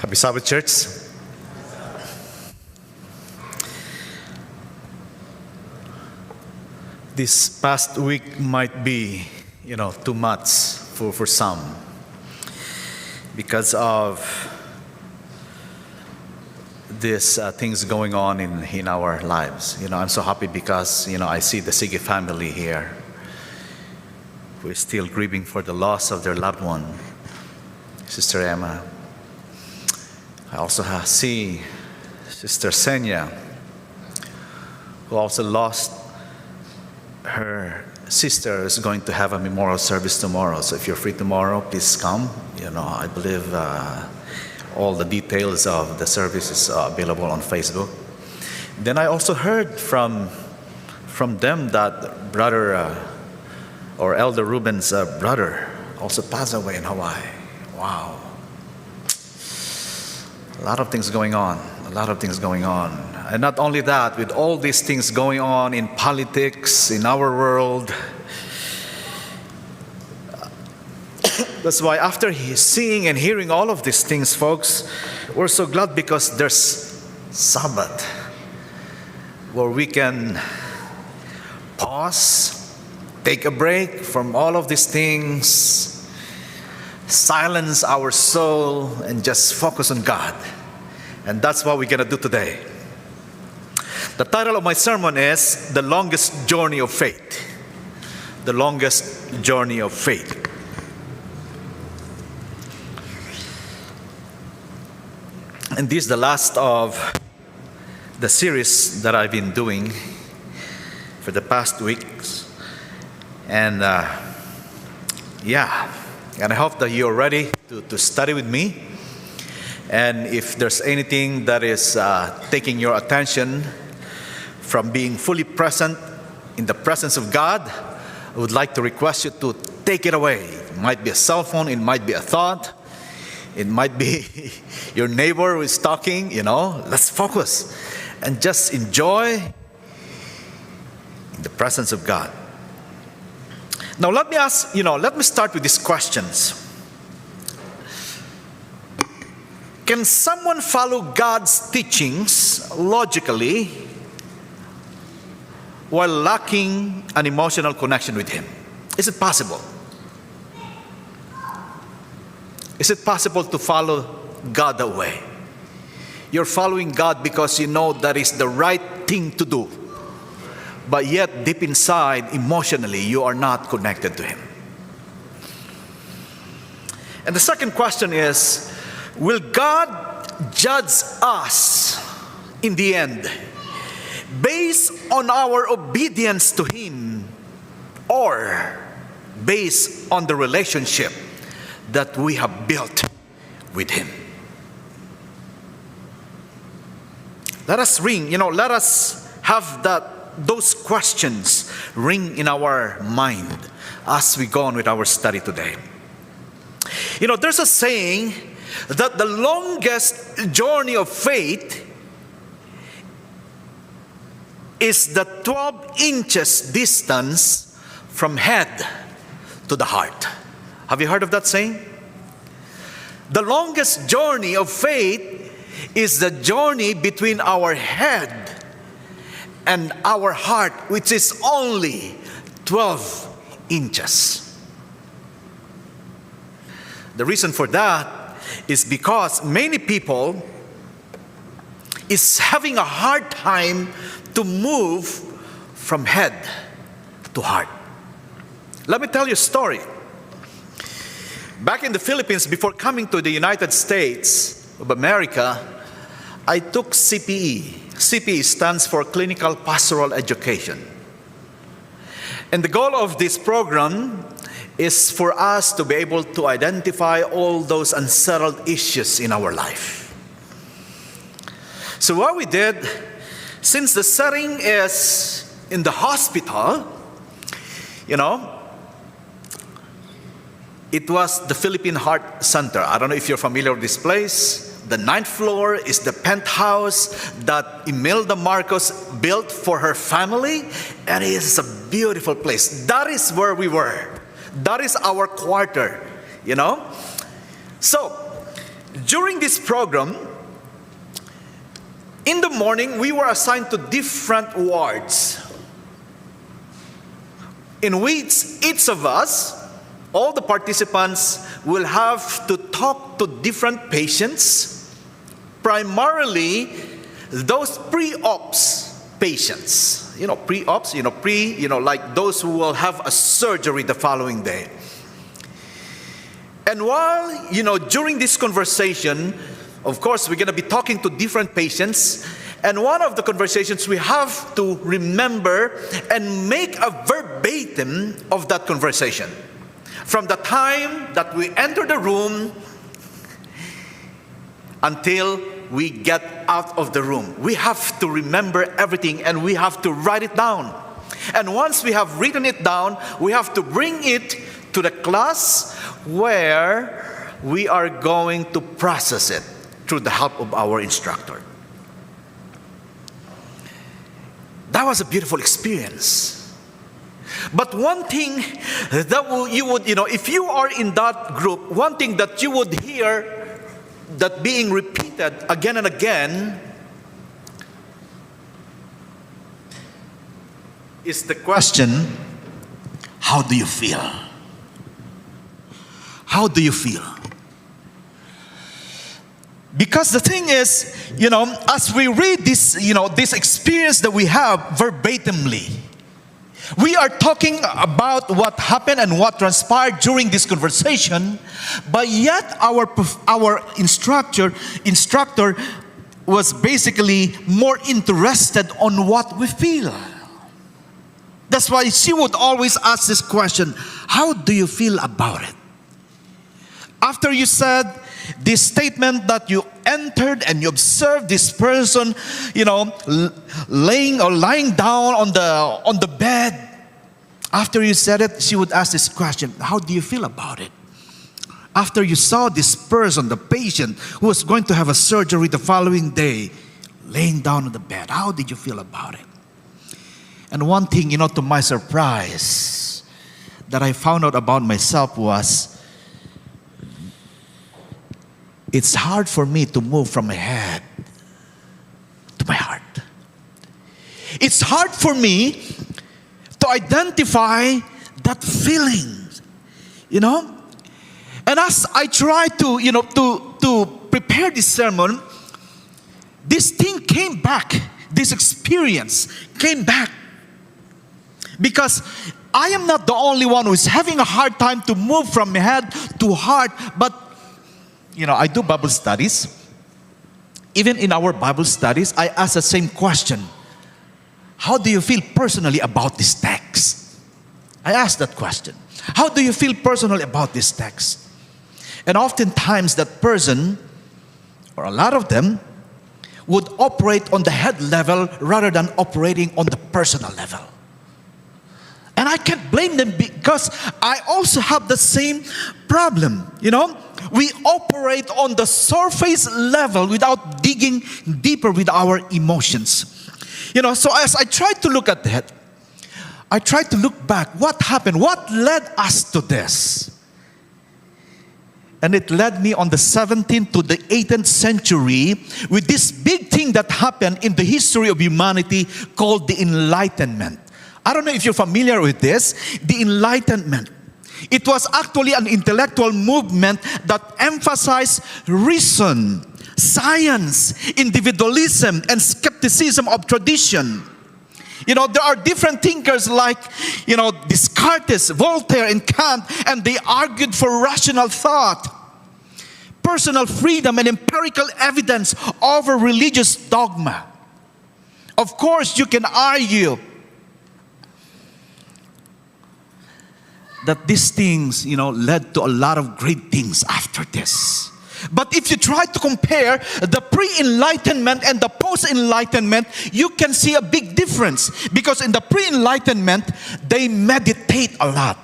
Happy Sabbath, church. This past week might be, too much for some because of these things going on in our lives. I'm so happy because, I see the Sige family here who is still grieving for the loss of their loved one, Sister Emma. I also see Sister Senya, who also lost her sister, is going to have a memorial service tomorrow. So if you're free tomorrow, please come. I believe all the details of the service is available on Facebook. Then I also heard from them that brother or Elder Ruben's brother also passed away in Hawaii. Wow. A lot of things going on. And not only that, with all these things going on in politics, in our world, that's why after seeing and hearing all of these things, folks, we're so glad because there's Sabbath, where we can pause, take a break from all of these things, silence our soul, and just focus on God. And that's what we're going to do today. The title of my sermon is The Longest Journey of Faith. The Longest Journey of Faith. And this is the last of the series that I've been doing for the past weeks. And and I hope that you're ready to study with me. And if there's anything that is taking your attention from being fully present in the presence of God, I would like to request you to take it away. It might be a cell phone, it might be a thought, it might be your neighbor who is talking, Let's focus and just enjoy in the presence of God. Now let me start with these questions. Can someone follow God's teachings logically while lacking an emotional connection with Him? Is it possible? Is it possible to follow God that way? You're following God because you know that is the right thing to do. But yet, deep inside, emotionally, you are not connected to Him. And the second question is, will God judge us in the end based on our obedience to Him or based on the relationship that we have built with Him? Let us have those questions ring in our mind as we go on with our study today. There's a saying that the longest journey of faith is the 12 inches distance from head to the heart. Have you heard of that saying? The longest journey of faith is the journey between our head and our heart, which is only 12 inches. The reason for that is because many people is having a hard time to move from head to heart. Let me tell you a story. Back in the Philippines, before coming to the United States of America, I took CPE. CPE stands for Clinical Pastoral Education. And the goal of this program is for us to be able to identify all those unsettled issues in our life. So what we did, since the setting is in the hospital, it was the Philippine Heart Center. I don't know if you're familiar with this place. The 9th floor is the penthouse that Imelda Marcos built for her family, and it is a beautiful place. That is where we were. That is our quarter, So During this program, in the morning, we were assigned to different wards, in which each of us, all the participants, will have to talk to different patients, primarily those pre-ops patients. Pre-ops, like those who will have a surgery the following day. And while, during this conversation, of course, we're going to be talking to different patients. And one of the conversations, we have to remember and make a verbatim of that conversation. From the time that we enter the room until we get out of the room. We have to remember everything and we have to write it down. And once we have written it down, we have to bring it to the class where we are going to process it through the help of our instructor. That was a beautiful experience. But one thing that you would, if you are in that group, one thing that you would hear that being repeated again and again is the question, how do you feel? How do you feel? Because the thing is, as we read this, this experience that we have verbatimly, we are talking about what happened and what transpired during this conversation, but yet our instructor was basically more interested on what we feel. That's why she would always ask this question, how do you feel about it? After you said this statement that you entered and you observed this person, lying down on the bed. After you said it, she would ask this question, how do you feel about it? After you saw this person, the patient who was going to have a surgery the following day, laying down on the bed, how did you feel about it? And one thing, to my surprise, that I found out about myself was, it's hard for me to move from my head to my heart. It's hard for me to identify that feeling, And as I try to prepare this sermon, this thing came back. This experience came back. Because I am not the only one who is having a hard time to move from head to heart, but I do Bible studies. Even in our Bible studies, I ask the same question. How do you feel personally about this text? I ask that question. How do you feel personally about this text? And oftentimes that person, or a lot of them, would operate on the head level rather than operating on the personal level. And I can't blame them because I also have the same problem, We operate on the surface level without digging deeper with our emotions. So as I try to look at that, I try to look back. What happened? What led us to this? And it led me on the 17th to the 18th century with this big thing that happened in the history of humanity called the Enlightenment. I don't know if you're familiar with this. The Enlightenment. It was actually an intellectual movement that emphasized reason, science, individualism, and skepticism of tradition. There are different thinkers like, Descartes, Voltaire, and Kant, and they argued for rational thought, personal freedom, and empirical evidence over religious dogma. Of course, you can argue that these things, led to a lot of great things after this. But if you try to compare the pre-enlightenment and the post-enlightenment, you can see a big difference. Because in the pre-enlightenment, they meditate a lot.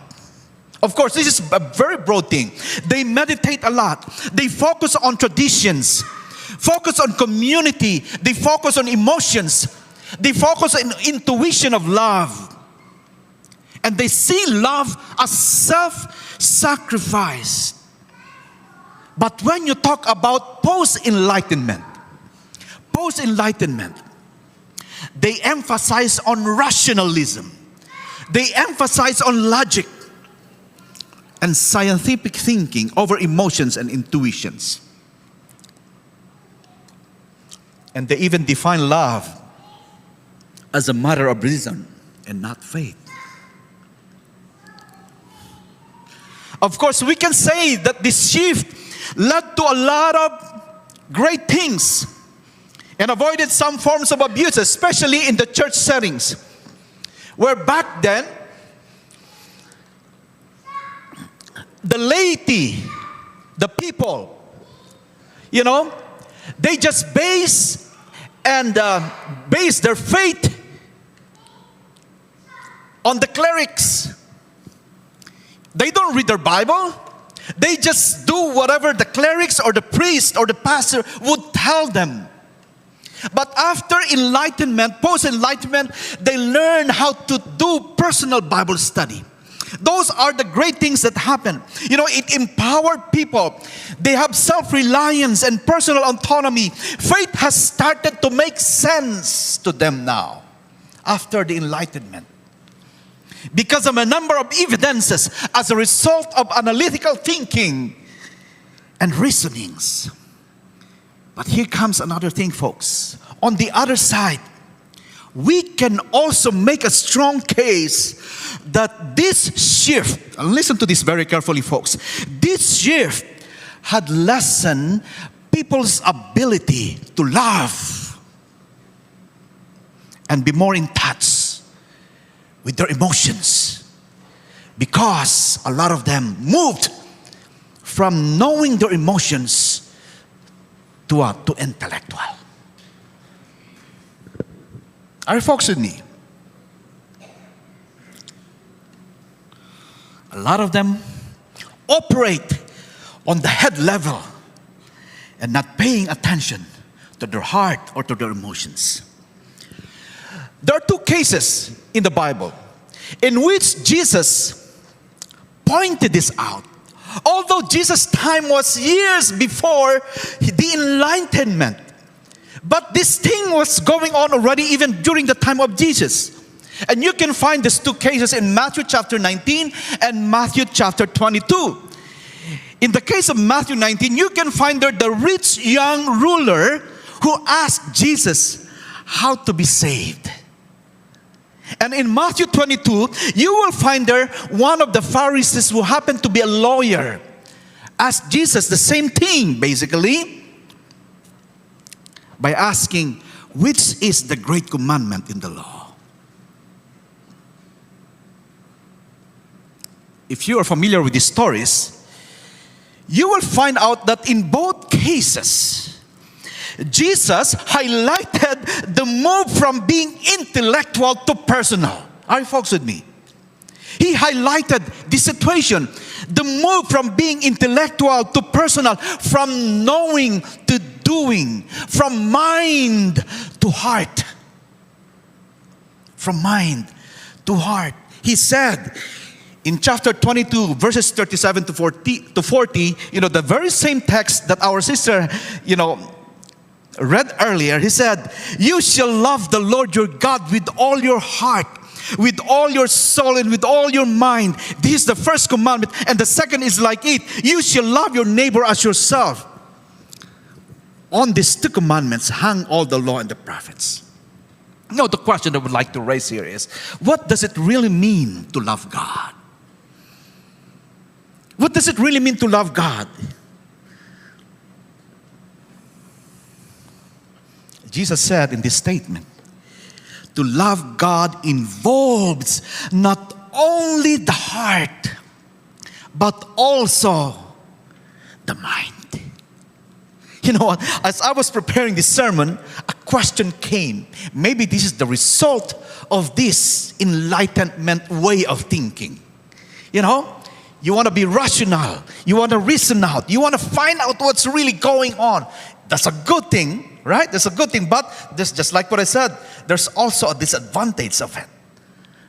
Of course, this is a very broad thing. They meditate a lot. They focus on traditions, focus on community, they focus on emotions, they focus on intuition of love. And they see love as self-sacrifice. But when you talk about post-enlightenment, they emphasize on rationalism. They emphasize on logic and scientific thinking over emotions and intuitions. And they even define love as a matter of reason and not faith. Of course, we can say that this shift led to a lot of great things and avoided some forms of abuse, especially in the church settings, where back then, the laity, the people, they just base their faith on the clerics. They don't read their Bible. They just do whatever the clerics or the priest or the pastor would tell them. But after enlightenment, post-enlightenment, they learn how to do personal Bible study. Those are the great things that happen. It empowered people. They have self-reliance and personal autonomy. Faith has started to make sense to them now, after the enlightenment, because of a number of evidences as a result of analytical thinking and reasonings. But here comes another thing, folks. On the other side, we can also make a strong case that this shift, and listen to this very carefully, folks, this shift had lessened people's ability to love and be more in touch with their emotions, because a lot of them moved from knowing their emotions to intellectual. Are you folks with me? A lot of them operate on the head level and not paying attention to their heart or to their emotions. There are two cases in the Bible in which Jesus pointed this out. Although Jesus' time was years before the enlightenment, but this thing was going on already even during the time of Jesus. And you can find these two cases in Matthew chapter 19 and Matthew chapter 22. In the case of Matthew 19, you can find there the rich young ruler who asked Jesus how to be saved. And in Matthew 22, you will find there one of the Pharisees who happened to be a lawyer asked Jesus the same thing, basically, by asking, which is the great commandment in the law? If you are familiar with these stories, you will find out that in both cases, Jesus highlighted the move from being intellectual to personal. Are you folks with me? He highlighted the situation, the move from being intellectual to personal, from knowing to doing, from mind to heart. From mind to heart. He said in chapter 22, verses 37 to 40, the very same text that our sister, read earlier, he said, you shall love the Lord your God with all your heart, with all your soul, and with all your mind. This is the first commandment. And the second is like it. You shall love your neighbor as yourself. On these two commandments hang all the law and the prophets. Now the question I would like to raise here is, what does it really mean to love God? What does it really mean to love God? Jesus said in this statement, to love God involves not only the heart, but also the mind. You know what? As I was preparing this sermon, a question came. Maybe this is the result of this enlightenment way of thinking. You want to be rational. You want to reason out. You want to find out what's really going on. That's a good thing, right? That's a good thing. But just like what I said, there's also a disadvantage of it.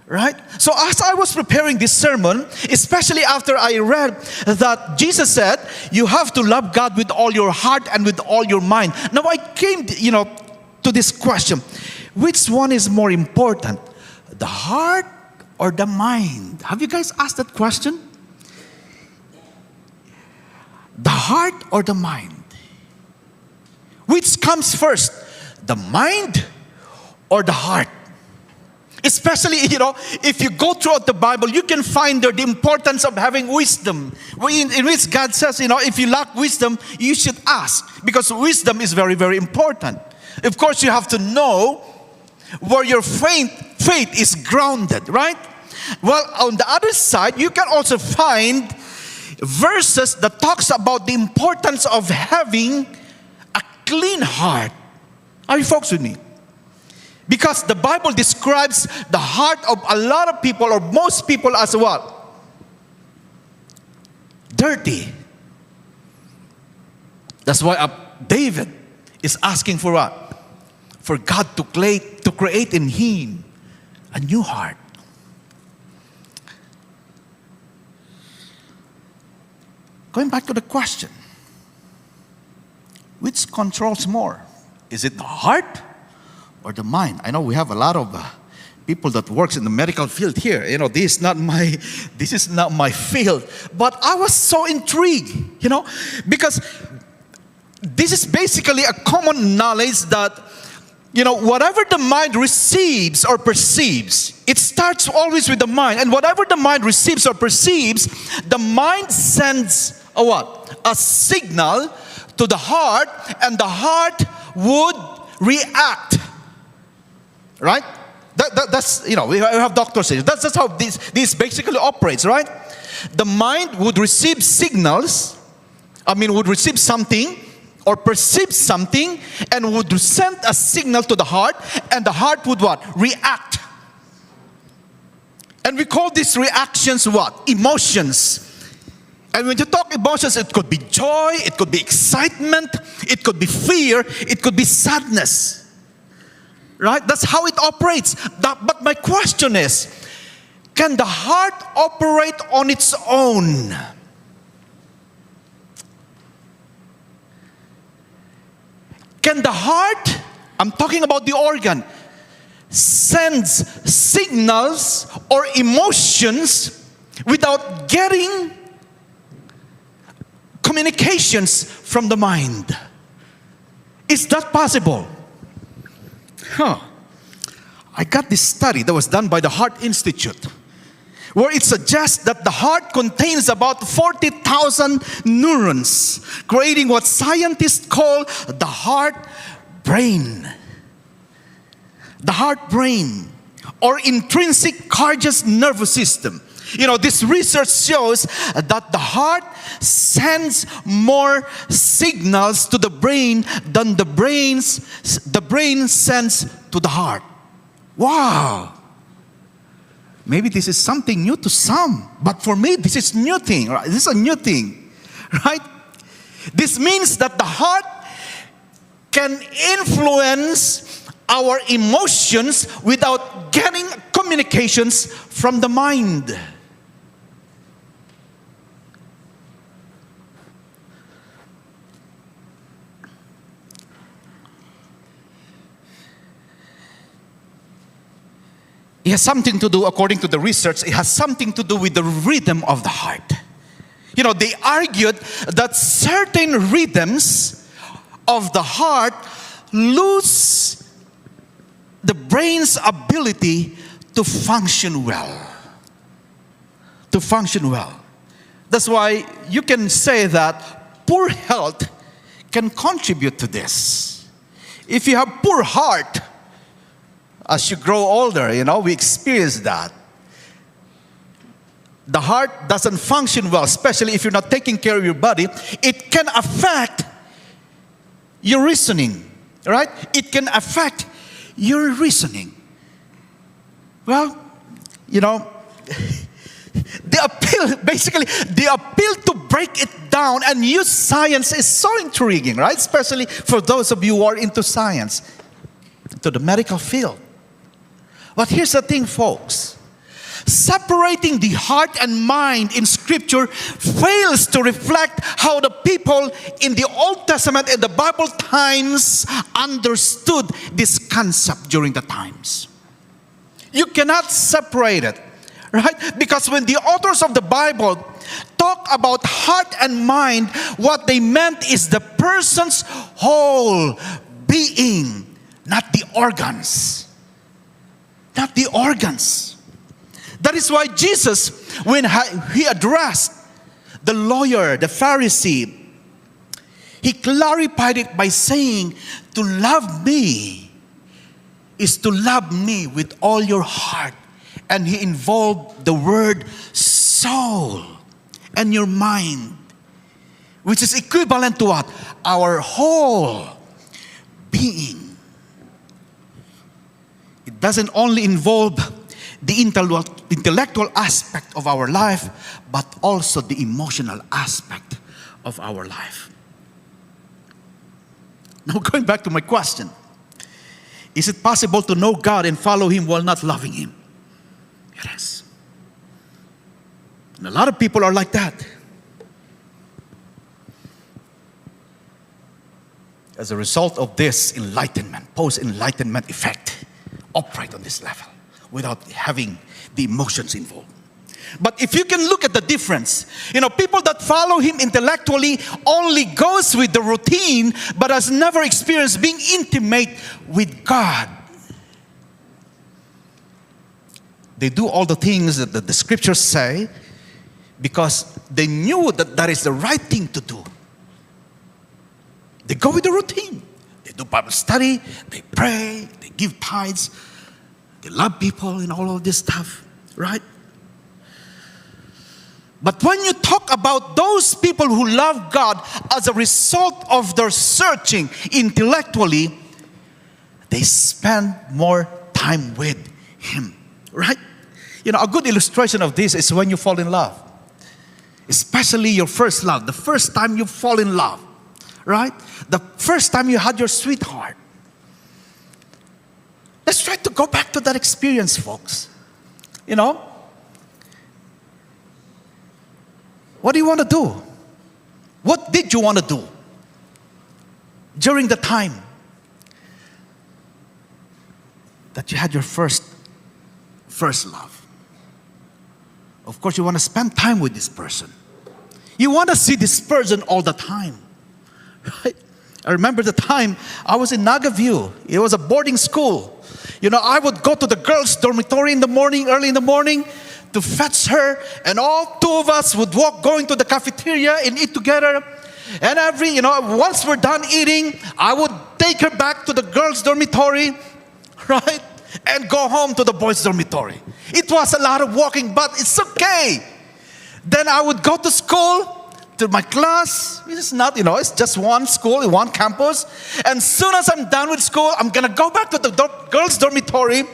Right? So as I was preparing this sermon, especially after I read that Jesus said, you have to love God with all your heart and with all your mind. Now I came, to this question. Which one is more important? The heart or the mind? Have you guys asked that question? The heart or the mind? Which comes first? The mind or the heart? Especially, if you go throughout the Bible, you can find there the importance of having wisdom. In which God says, if you lack wisdom, you should ask. Because wisdom is very, very important. Of course, you have to know where your faith is grounded, right? Well, on the other side, you can also find verses that talks about the importance of having a clean heart. Are you folks with me? Because the Bible describes the heart of a lot of people, or most people, as what? Dirty. That's why David is asking for what? For God to create in him a new heart. Going back to the question, which controls more? Is it the heart or the mind? I know we have a lot of people that works in the medical field here. This is not my field. But I was so intrigued, because this is basically a common knowledge that, whatever the mind receives or perceives, it starts always with the mind. And whatever the mind receives or perceives, the mind sends a what? A signal to the heart, and the heart would react. Right? That's, we have doctors say that's how this basically operates, right? The mind would receive signals, would receive something or perceive something, and would send a signal to the heart, and the heart would what? React. And we call these reactions what? Emotions. And when you talk emotions, it could be joy, it could be excitement, it could be fear, it could be sadness. Right? That's how it operates. But my question is, can the heart operate on its own? Can the heart, I'm talking about the organ, sends signals or emotions without getting communications from the mind? Is that possible? I got this study that was done by the Heart Institute, where it suggests that the heart contains about 40,000 neurons, creating what scientists call the heart brain. The heart brain, or intrinsic cardiac nervous system. This research shows that the heart sends more signals to the brain than the brain sends to the heart. Wow! Maybe this is something new to some, but for me, this is new thing. Right? This is a new thing, right? This means that the heart can influence our emotions without getting communications from the mind. It has something to do, according to the research, it has something to do with the rhythm of the heart. They argued that certain rhythms of the heart lose the brain's ability to function well. To function well. That's why you can say that poor health can contribute to this. If you have poor heart, as you grow older, we experience that. The heart doesn't function well, especially if you're not taking care of your body. It can affect your reasoning, right? It can affect your reasoning. Well, the appeal to break it down and use science is so intriguing, right? Especially for those of you who are into science, to the medical field. But here's the thing, folks. Separating the heart and mind in Scripture fails to reflect how the people in the Old Testament and the Bible times understood this concept during the times. You cannot separate it, right? Because when the authors of the Bible talk about heart and mind, what they meant is the person's whole being, not the organs. Not the organs. That is why Jesus, when he addressed the lawyer, the Pharisee, he clarified it by saying, to love me is to love me with all your heart. And he involved the word soul and your mind, which is equivalent to what? Our whole being. It doesn't only involve the intellectual aspect of our life, but also the emotional aspect of our life. Now, going back to my question, is it possible to know God and follow Him while not loving Him? Yes. And a lot of people are like that. As a result of this enlightenment, post-enlightenment effect, operate on this level without having the emotions involved. But if you can look at the difference, people that follow Him intellectually only goes with the routine, but has never experienced being intimate with God. They do all the things that the scriptures say because they knew that that is the right thing to do. They go with the routine. They do Bible study, they pray, they give tithes, they love people and all of this stuff, right? But when you talk about those people who love God as a result of their searching intellectually, they spend more time with Him, right? A good illustration of this is when you fall in love. Especially your first love, the first time you fall in love, right? The first time you had your sweetheart. Let's try to go back to that experience, folks. What do you want to do? What did you want to do during the time that you had your first love? Of course, you want to spend time with this person. You want to see this person all the time, right? I remember the time I was in Nagaview. It was a boarding school. I would go to the girls' dormitory early in the morning, to fetch her, and all two of us would go into the cafeteria and eat together. And once we're done eating, I would take her back to the girls' dormitory, right? And go home to the boys' dormitory. It was a lot of walking, but it's okay. Then I would go to school, to my class. It's not, it's just one school, one campus. And as soon as I'm done with school, I'm going to go back to the girls' dormitory,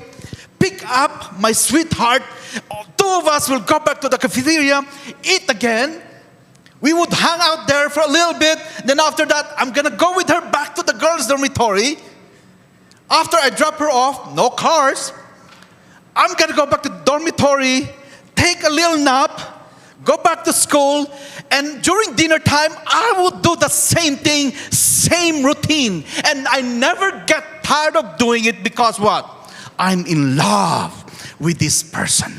pick up my sweetheart. Two of us will go back to the cafeteria, eat again. We would hang out there for a little bit. Then after that, I'm going to go with her back to the girls' dormitory. After I drop her off, no cars, I'm going to go back to the dormitory, take a little nap, go back to school, and during dinner time, I would do the same thing, same routine. And I never get tired of doing it because what? I'm in love with this person.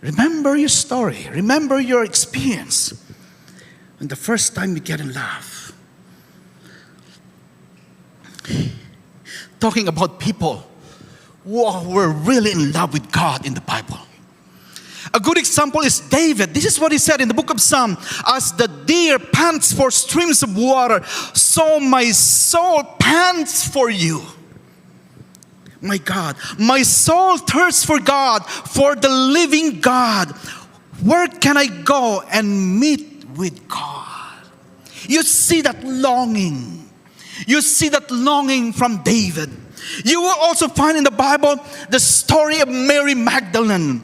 Remember your story. Remember your experience. And the first time you get in love. Talking about people who were really in love with God in the Bible. A good example is David. This is what he said in the book of Psalms. As the deer pants for streams of water, so my soul pants for you. My God, my soul thirsts for God, for the living God. Where can I go and meet with God? You see that longing. You see that longing from David. You will also find in the Bible the story of Mary Magdalene.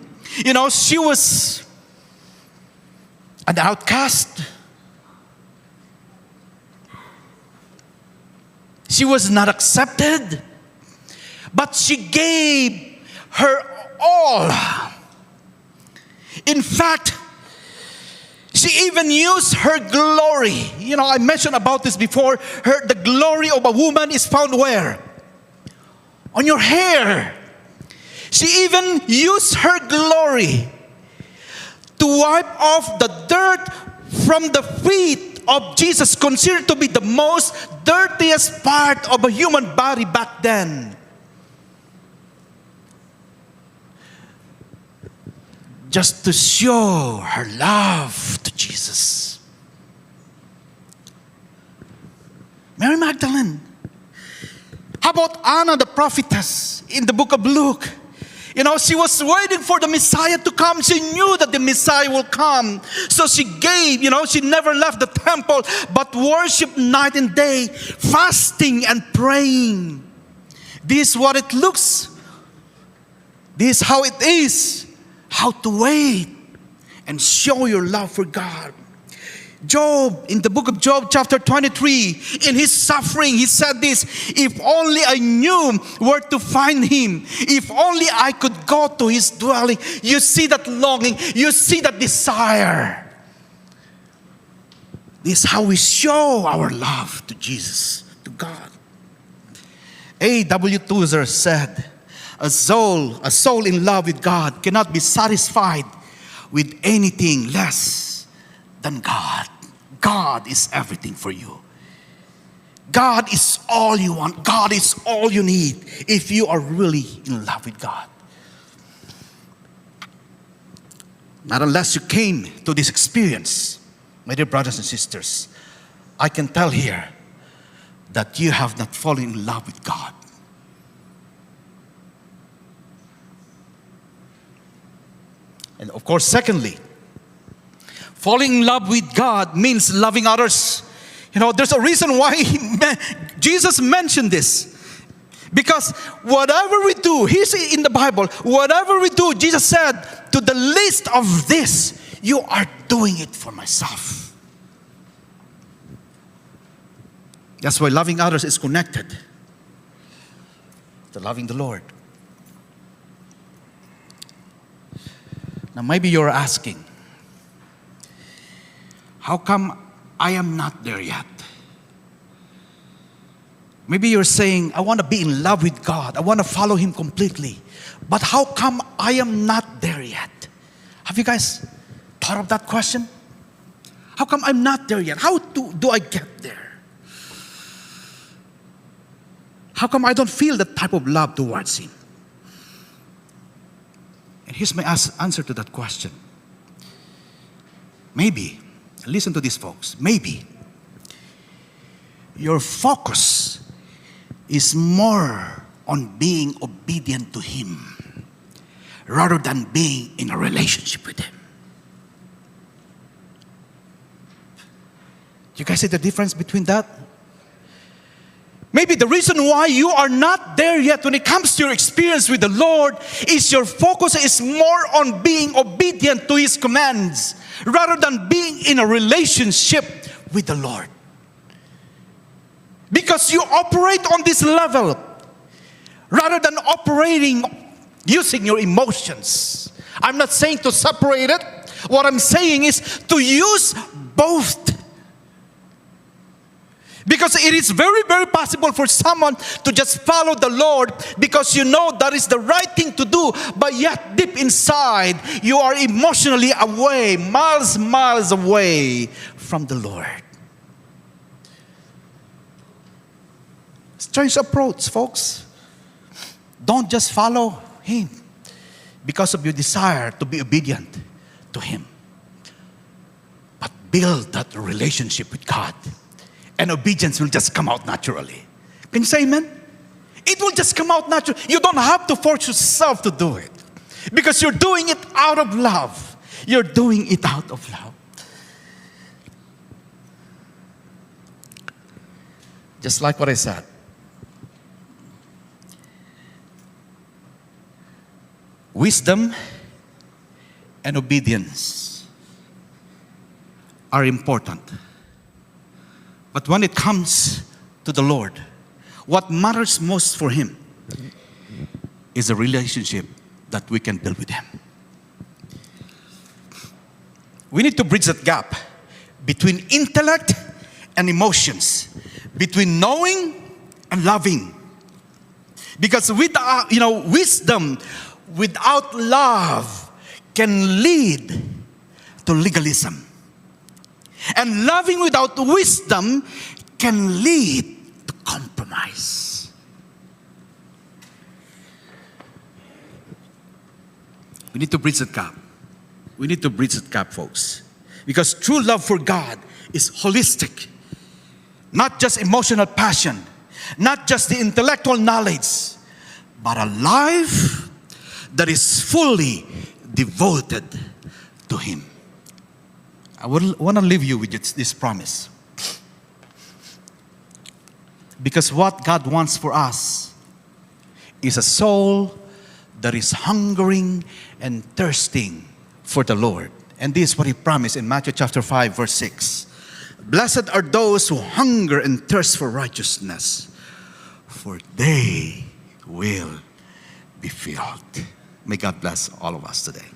She was an outcast. She was not accepted. but she gave her all. In fact, she even used her glory. You know, I mentioned about this before. The glory of a woman is found where? On your hair. She even used her glory to wipe off the dirt from the feet of Jesus, considered to be the most dirtiest part of a human body back then. Just to show her love to Jesus. Mary Magdalene. How about Anna the prophetess in the book of Luke? You know, she was waiting for the Messiah to come. She knew that the Messiah will come. So she gave, she never left the temple, but worshiped night and day, fasting and praying. This is what it looks. This is how it is. How to wait and show your love for God. Job, in the book of Job, chapter 23, in his suffering, he said this: if only I knew where to find him, if only I could go to his dwelling. You see that longing, you see that desire. This is how we show our love to Jesus, to God. A.W. Tozer said, a soul in love with God cannot be satisfied with anything less than God. God is everything for you. God is all you want. God is all you need if you are really in love with God. Not unless you came to this experience, my dear brothers and sisters, I can tell here that you have not fallen in love with God. And of course, secondly, falling in love with God means loving others. There's a reason why Jesus mentioned this. Because whatever we do, he's in the Bible, whatever we do, Jesus said, to the least of this, you are doing it for myself. That's why loving others is connected to loving the Lord. Now maybe you're asking, how come I am not there yet? Maybe you're saying, I want to be in love with God. I want to follow Him completely. But how come I am not there yet? Have you guys thought of that question? How come I'm not there yet? How do I get there? How come I don't feel that type of love towards Him? And here's my answer to that question. Maybe, listen to this, folks, maybe your focus is more on being obedient to Him rather than being in a relationship with Him. You guys see the difference between that? Maybe the reason why you are not there yet when it comes to your experience with the Lord is your focus is more on being obedient to His commands rather than being in a relationship with the Lord. Because you operate on this level rather than operating using your emotions. I'm not saying to separate it. What I'm saying is to use both. Because it is very, very possible for someone to just follow the Lord because you know that is the right thing to do, but yet deep inside you are emotionally away, miles away from the Lord. Strange approach, folks. Don't just follow Him because of your desire to be obedient to Him, but build that relationship with God. And obedience will just come out naturally. Can you say amen? It will just come out naturally. You don't have to force yourself to do it. Because you're doing it out of love. You're doing it out of love. Just like what I said. Wisdom and obedience are important. But when it comes to the Lord, what matters most for Him is a relationship that we can build with Him. We need to bridge that gap between intellect and emotions, between knowing and loving. Because wisdom without love can lead to legalism. And loving without wisdom can lead to compromise. We need to bridge that gap. We need to bridge that gap, folks. Because true love for God is holistic. Not just emotional passion, not just the intellectual knowledge, but a life that is fully devoted to Him. I want to leave you with this promise. Because what God wants for us is a soul that is hungering and thirsting for the Lord. And this is what He promised in Matthew chapter 5, verse 6. Blessed are those who hunger and thirst for righteousness, for they will be filled. May God bless all of us today.